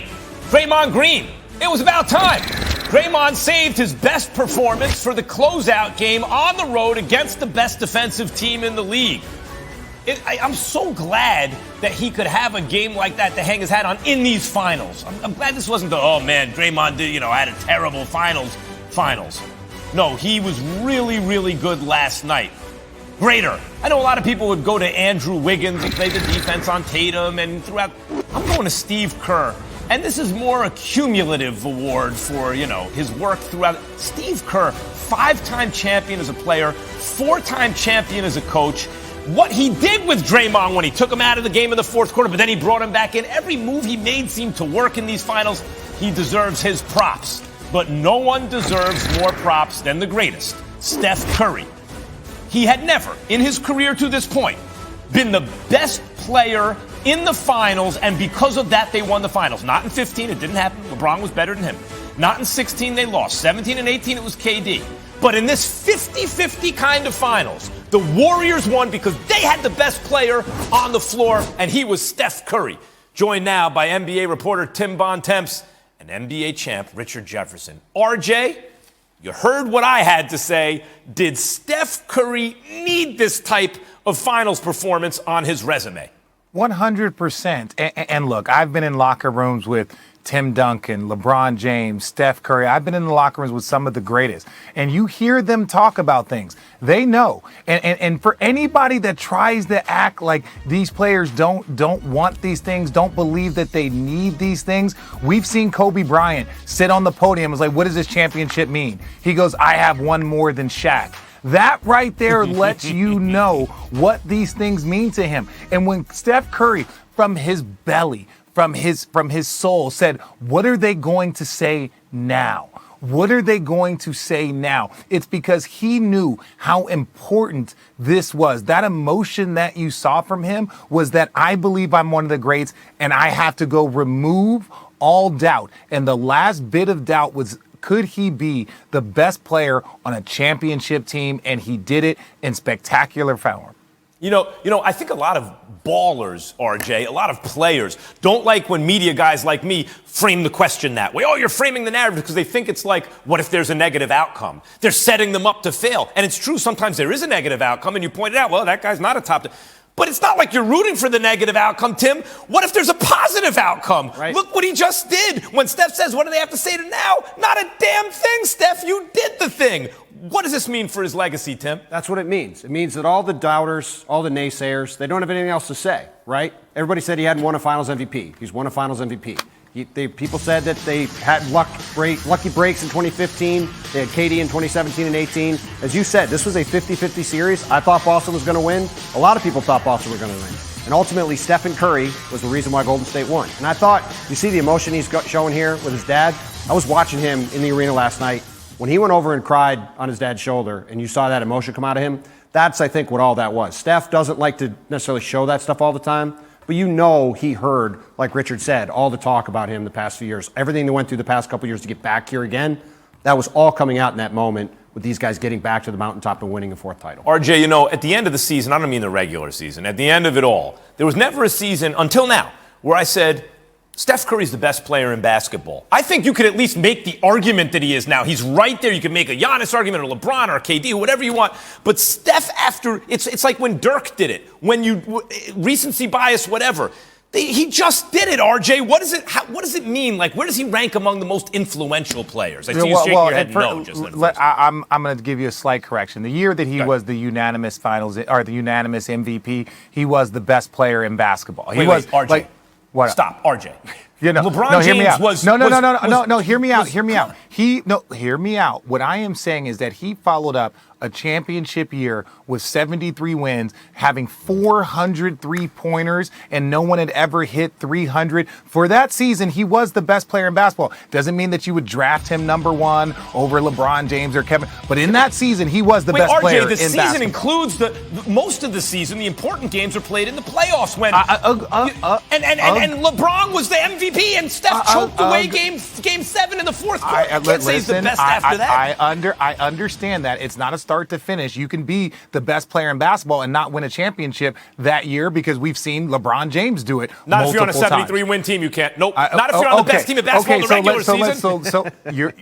Draymond Green. It was about time. Draymond saved his best performance for the closeout game on the road against the best defensive team in the league. I'm so glad that he could have a game like that to hang his hat on in these finals. I'm glad this wasn't Draymond had a terrible finals. No, he was really, really good last night. Greater. I know a lot of people would go to Andrew Wiggins and play the defense on Tatum and throughout. I'm going to Steve Kerr. And this is more a cumulative award for, his work throughout. Steve Kerr, 5-time champion as a player, 4-time champion as a coach. What he did with Draymond when he took him out of the game in the fourth quarter, but then he brought him back in. Every move he made seemed to work in these finals. He deserves his props. But no one deserves more props than the greatest, Steph Curry. He had never, in his career to this point, been the best player in the finals, and because of that, they won the finals. Not in 15, it didn't happen. LeBron was better than him. Not in 16, they lost. 17 and 18, it was KD. But in this 50-50 kind of finals, the Warriors won because they had the best player on the floor, and he was Steph Curry. Joined now by NBA reporter Tim Bontemps and NBA champ Richard Jefferson. RJ, you heard what I had to say. Did Steph Curry need this type of finals performance on his resume? 100%. And look, I've been in locker rooms with Tim Duncan, LeBron James, Steph Curry. I've been in the locker rooms with some of the greatest. And you hear them talk about things. They know. And for anybody that tries to act like these players don't want these things, don't believe that they need these things, we've seen Kobe Bryant sit on the podium and was like, what does this championship mean? He goes, I have one more than Shaq. That right there lets you know what these things mean to him. And when Steph Curry, from his belly, from his soul, said, what are they going to say now? What are they going to say now? It's because he knew how important this was. That emotion that you saw from him was that I believe I'm one of the greats and I have to go remove all doubt. And the last bit of doubt was, could he be the best player on a championship team? And he did it in spectacular form. I think a lot of ballers, RJ, a lot of players don't like when media guys like me frame the question that way. Oh, you're framing the narrative because they think it's like, what if there's a negative outcome? They're setting them up to fail. And it's true, sometimes there is a negative outcome, and you pointed out, well, that guy's not a top. But it's not like you're rooting for the negative outcome, Tim. What if there's a positive outcome? Right. Look what he just did. When Steph says, what do they have to say to now? Not a damn thing, Steph. You did the thing. What does this mean for his legacy, Tim? That's what it means. It means that all the doubters, all the naysayers, they don't have anything else to say, right? Everybody said he hadn't won a Finals MVP. He's won a Finals MVP. People said that they had lucky breaks in 2015. They had KD in 2017 and 18. As you said, this was a 50-50 series. I thought Boston was going to win. A lot of people thought Boston were going to win. And ultimately, Stephen Curry was the reason why Golden State won. And I thought, you see the emotion he's showing here with his dad? I was watching him in the arena last night. When he went over and cried on his dad's shoulder and you saw that emotion come out of him, that's, I think, what all that was. Steph doesn't like to necessarily show that stuff all the time, but he heard, like Richard said, all the talk about him the past few years. Everything that went through the past couple years to get back here again, that was all coming out in that moment with these guys getting back to the mountaintop and winning a fourth title. RJ, at the end of the season, I don't mean the regular season, at the end of it all, there was never a season until now where I said, Steph Curry's the best player in basketball. I think you could at least make the argument that he is now. He's right there. You can make a Giannis argument or LeBron or KD, whatever you want. But Steph, it's like when Dirk did it, when recency bias, whatever. He just did it, RJ. What does it mean? Like, where does he rank among the most influential players? I see you shaking your head no. I'm going to give you a slight correction. The year that he was the unanimous finals or the unanimous MVP, he was the best player in basketball. He was RJ. What? Stop, RJ. LeBron James was... No, hear me out. Hear me out. What I am saying is that he followed up a championship year with 73 wins, having 400 three-pointers, and no one had ever hit 300. For that season, he was the best player in basketball. Doesn't mean that you would draft him number one over LeBron James or Kevin, but in that season, he was the best player in basketball. RJ, the season includes most of the season. The important games are played in the playoffs when and LeBron was the MVP and Steph choked away game 7 in the fourth quarter. can't say he's the best after that. I understand that. It's not a start to finish. You can be the best player in basketball and not win a championship that year because we've seen LeBron James do it Not if you're on a 73-win team, you can't. Nope. Not if you're on the best team in basketball in the regular season. So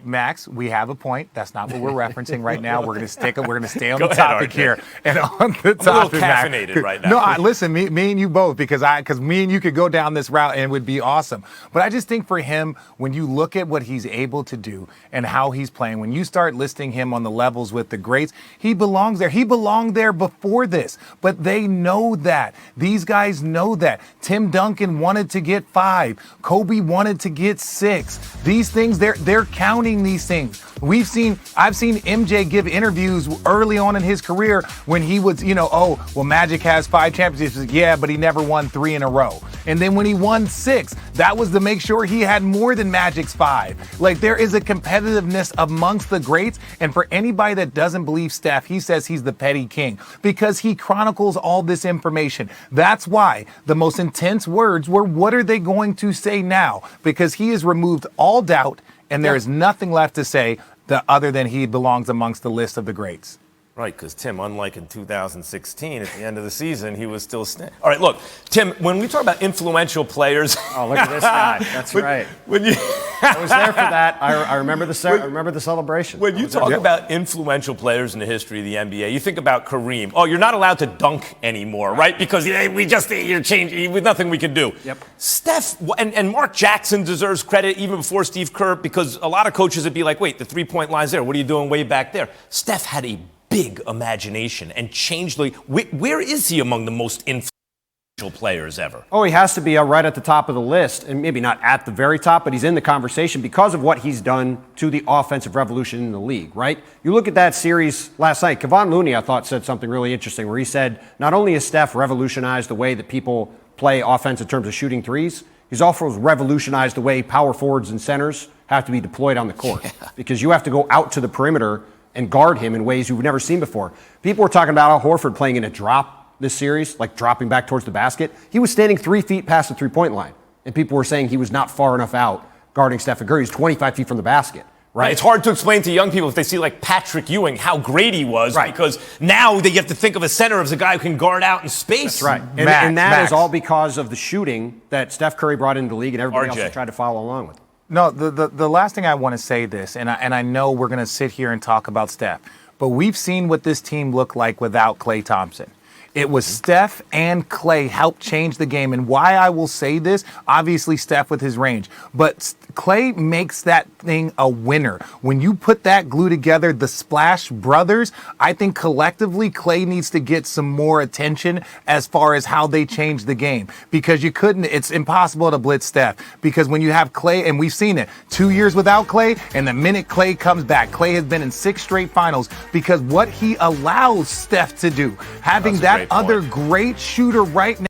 Max, we have a point. That's not what we're referencing right now. We're going to stay on the topic here. And on the topic, I'm a little caffeinated right now. No, listen, me and you both, because me and you could go down this route and it would be awesome. But I just think for him, when you look at what he's able to do and how he's playing, when you start listing him on the levels with the greats, he belongs there. He belonged there before this, but they know that. These guys know that. Tim Duncan wanted to get 5. Kobe wanted to get 6. These things, they're counting these things. I've seen MJ give interviews early on in his career when he was, Magic has 5 championships. Yeah, but he never won 3 in a row. And then when he won 6, that was to make sure he had more than Magic's 5. Like, there is a competitiveness amongst the greats. And for anybody that doesn't believe Steph, he says he's the petty king because he chronicles all this information. That's why the most intense words were, what are they going to say now? Because he has removed all doubt and there is nothing left to say other than he belongs amongst the list of the greats. Right, because Tim, unlike in 2016, at the end of the season, he was still standing. All right, look, Tim, when we talk about influential players. Oh, look at this guy. That's right. I was there for that. I remember the celebration. When you talk about influential players in the history of the NBA, you think about Kareem. Oh, you're not allowed to dunk anymore, right? Because you're changing with nothing we can do. Yep. Steph and Mark Jackson deserves credit even before Steve Kerr, because a lot of coaches would be like, wait, the 3-point line's there. What are you doing way back there? Steph had a big imagination and changed the. Where is he among the most influential players ever? Oh, he has to be right at the top of the list, and maybe not at the very top, but he's in the conversation because of what he's done to the offensive revolution in the league, right? You look at that series last night, Kevon Looney, I thought, said something really interesting where he said, not only has Steph revolutionized the way that people play offense in terms of shooting threes, he's also revolutionized the way power forwards and centers have to be deployed on the court because you have to go out to the perimeter and guard him in ways you've never seen before. People were talking about Al Horford playing in a drop this series, like dropping back towards the basket. He was standing 3 feet past the three-point line, and people were saying he was not far enough out guarding Steph Curry. He's 25 feet from the basket, right? It's hard to explain to young people if they see like Patrick Ewing how great he was, because now they have to think of a center as a guy who can guard out in space. That's right. And that is all because of the shooting that Steph Curry brought into the league and everybody else has tried to follow along with. No, the last thing I want to say this, and I know we're going to sit here and talk about Steph, but we've seen what this team looked like without Klay Thompson. It was Steph and Klay helped change the game. And why I will say this, obviously Steph with his range, but Klay makes that thing a winner. When you put that glue together, the Splash Brothers, I think collectively Klay needs to get some more attention as far as how they change the game. Because it's impossible to blitz Steph. Because when you have Klay, and we've seen it, 2 years without Klay, and the minute Klay comes back, Klay has been in 6 straight finals because what he allows Steph to do, having that other great shooter right now,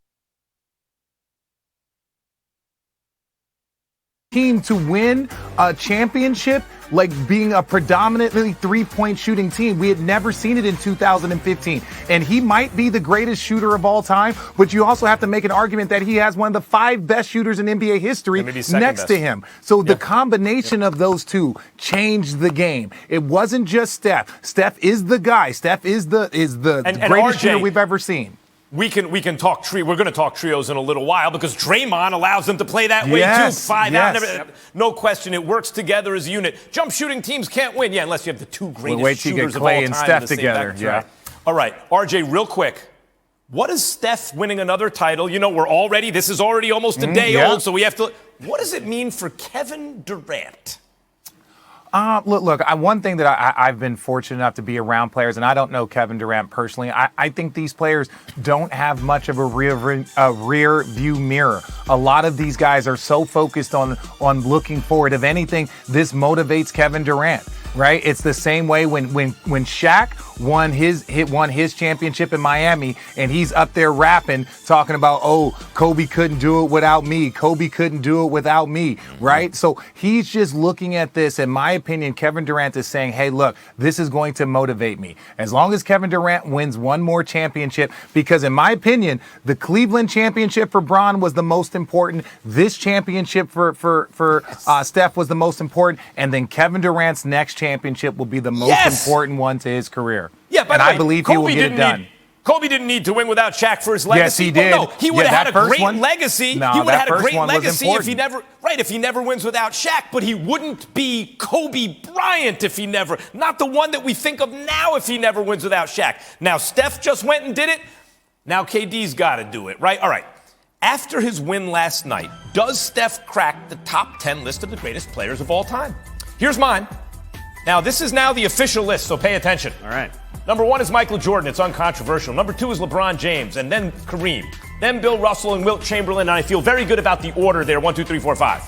team to win a championship, like being a predominantly 3-point shooting team. We had never seen it in 2015. And he might be the greatest shooter of all time, but you also have to make an argument that he has one of the 5 best shooters in NBA history next to him. So the combination of those two changed the game. It wasn't just Steph. Steph is the guy. Steph is the greatest shooter we've ever seen. We can talk We're going to talk trios in a little while because Draymond allows them to play that way too. 5 out. No question, it works together as a unit. Jump shooting teams can't win, unless you have the 2 greatest shooters of all time. And Steph together. All right, RJ, real quick. What is Steph winning another title? This is already almost a day old, so we have to. What does it mean for Kevin Durant? Look, one thing that I've been fortunate enough to be around players, and I don't know Kevin Durant personally, I think these players don't have much of a rear view mirror. A lot of these guys are so focused on looking forward. If anything, this motivates Kevin Durant. right? It's the same way when Shaq won his championship in Miami, and he's up there rapping, talking about, oh, Kobe couldn't do it without me. Kobe couldn't do it without me, right? So he's just looking at this. In my opinion, Kevin Durant is saying, hey, look, this is going to motivate me. As long as Kevin Durant wins one more championship, because in my opinion, the Cleveland championship for Bron was the most important. This championship for Steph was the most important. And then Kevin Durant's next championship will be the most important one to his career. Yeah, but I believe he will get it done. Kobe didn't need to win without Shaq for his legacy. Yes, he did. Well, no, he would have had a great legacy. No, he would have had a great one legacy if he never wins without Shaq, but he wouldn't be Kobe Bryant if he never, not the one that we think of now if he never wins without Shaq. Now, Steph just went and did it. Now KD's got to do it, right? All right. After his win last night, does Steph crack the top 10 list of the greatest players of all time? Here's mine. Now, this is now the official list, so pay attention. All right. Number 1 is Michael Jordan. It's uncontroversial. Number 2 is LeBron James, and then Kareem. Then Bill Russell and Wilt Chamberlain, and I feel very good about the order there, 1, 2, 3, 4, 5.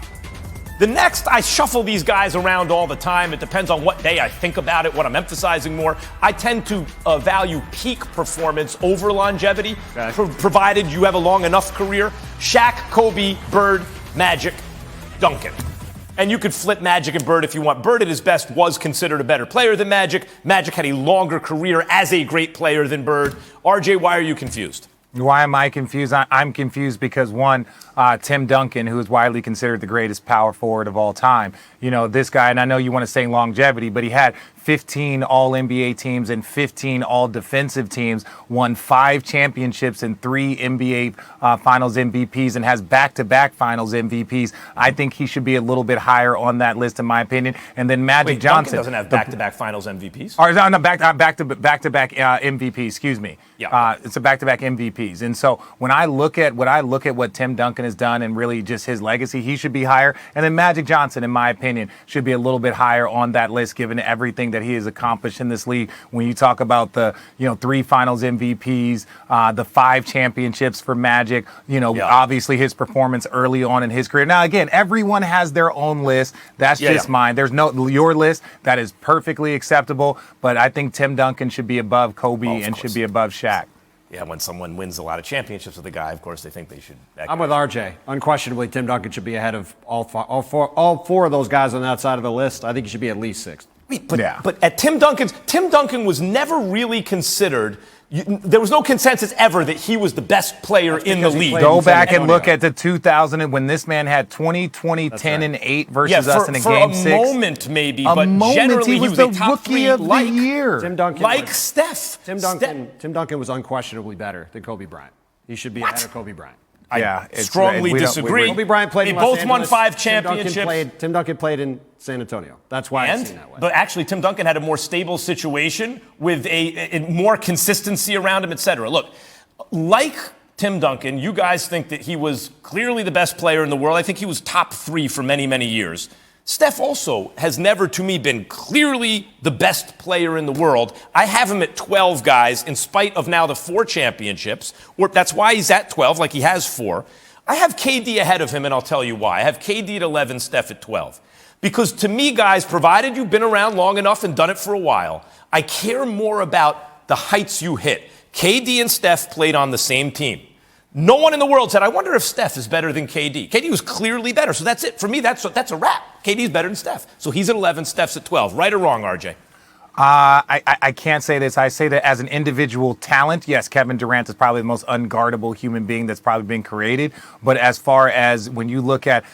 The next, I shuffle these guys around all the time. It depends on what day I think about it, what I'm emphasizing more. I tend to value peak performance over longevity, provided you have a long enough career. Shaq, Kobe, Bird, Magic, Duncan. And you could flip Magic and Bird if you want. Bird at his best was considered a better player than Magic. Magic had a longer career as a great player than Bird. RJ, why are you confused? Why am I confused? I'm confused because, one, Tim Duncan, who is widely considered the greatest power forward of all time. You know, this guy, and I know you want to say longevity, but he had 15 All-NBA teams and 15 All-Defensive teams, won 5 championships and 3 NBA Finals MVPs, and has back-to-back Finals MVPs. I think he should be a little bit higher on that list, in my opinion. And then Magic Johnson Duncan doesn't have back-to-back Finals MVPs. Or no, back-to-back MVP. Excuse me. Yeah. It's a back-to-back MVPs. And so when I look at what Tim Duncan has done and really just his legacy, he should be higher. And then Magic Johnson, in my opinion, should be a little bit higher on that list, given everything that he has accomplished in this league. When you talk about the 3 Finals MVPs, the 5 championships for Magic, obviously his performance early on in his career. Now, again, everyone has their own list. That's just mine. There's your list. That is perfectly acceptable. But I think Tim Duncan should be above Kobe and should be above Shaq. Yeah, when someone wins a lot of championships with a guy, of course, they think they should. I'm with RJ. Unquestionably, Tim Duncan should be ahead of all four of those guys on that side of the list. I think he should be at least 6th. But at Tim Duncan was never really considered. There was no consensus ever that he was the best player in the league. Go back and look at the 2000 when this man had 20, 10, and 8 versus us in a game 6. For a moment, maybe, but generally he was the the top rookie 3 of the year. Tim Duncan, Steph. Tim Duncan was unquestionably better than Kobe Bryant. He should be ahead of Kobe Bryant. I strongly disagree. Kobe Bryant played in Los They both Angeles. won 5 championships. Tim Duncan played in San Antonio. That's why it's seen that way. But actually, Tim Duncan had a more stable situation with a more consistency around him, et cetera. Look, like Tim Duncan, you guys think that he was clearly the best player in the world. I think he was top 3 for many, many years. Steph also has never, to me, been clearly the best player in the world. I have him at 12, guys, in spite of now the 4 championships. That's why he's at 12, like he has 4. I have KD ahead of him, and I'll tell you why. I have KD at 11, Steph at 12. Because to me, guys, provided you've been around long enough and done it for a while, I care more about the heights you hit. KD and Steph played on the same team. No one in the world said, I wonder if Steph is better than KD. KD was clearly better, so that's it. For me, that's a wrap. KD's better than Steph. So he's at 11, Steph's at 12. Right or wrong, RJ? I can't say this. I say that as an individual talent, yes, Kevin Durant is probably the most unguardable human being that's probably been created. But as far as when you look at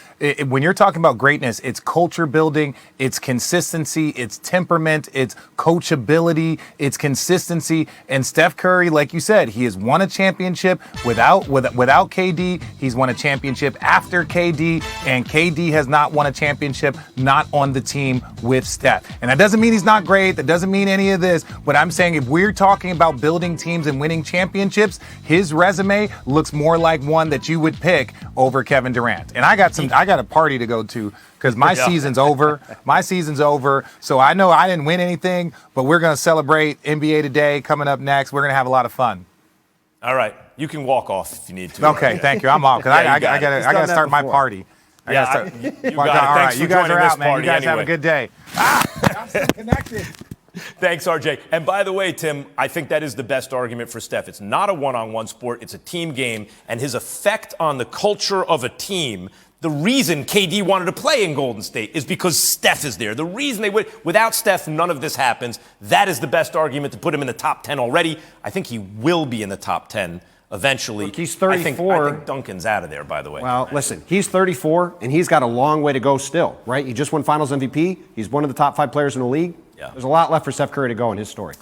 when you're talking about greatness, it's culture building, it's consistency, it's temperament, it's coachability, it's consistency. And Steph Curry, like you said, he has won a championship without KD. He's won a championship after KD, and KD has not won a championship not on the team with Steph. And that doesn't mean he's not great. That doesn't mean any of this. But I'm saying if we're talking about building teams and winning championships, his resume looks more like one that you would pick over Kevin Durant. And I got a party to go to because my season's over. My season's over. So I know I didn't win anything, but we're going to celebrate NBA Today coming up next. We're going to have a lot of fun. All right. You can walk off if you need to. Okay, thank you. I'm off because I got to start my party. You got it. All right, you guys are out, man. You guys party have a anyway. good day. Connected. Thanks, RJ. And by the way, Tim, I think that is the best argument for Steph. It's not a one-on-one sport. It's a team game. And his effect on the culture of a team, the reason KD wanted to play in Golden State is because Steph is there. The reason they would, without Steph, none of this happens. That is the best argument to put him in the top 10 already. I think he will be in the top 10 eventually. Look, he's 34. I think Duncan's out of there, by the way. Well, listen, he's 34, and he's got a long way to go still, right? He just won Finals MVP. He's one of the top 5 players in the league. Yeah. There's a lot left for Steph Curry to go in his story.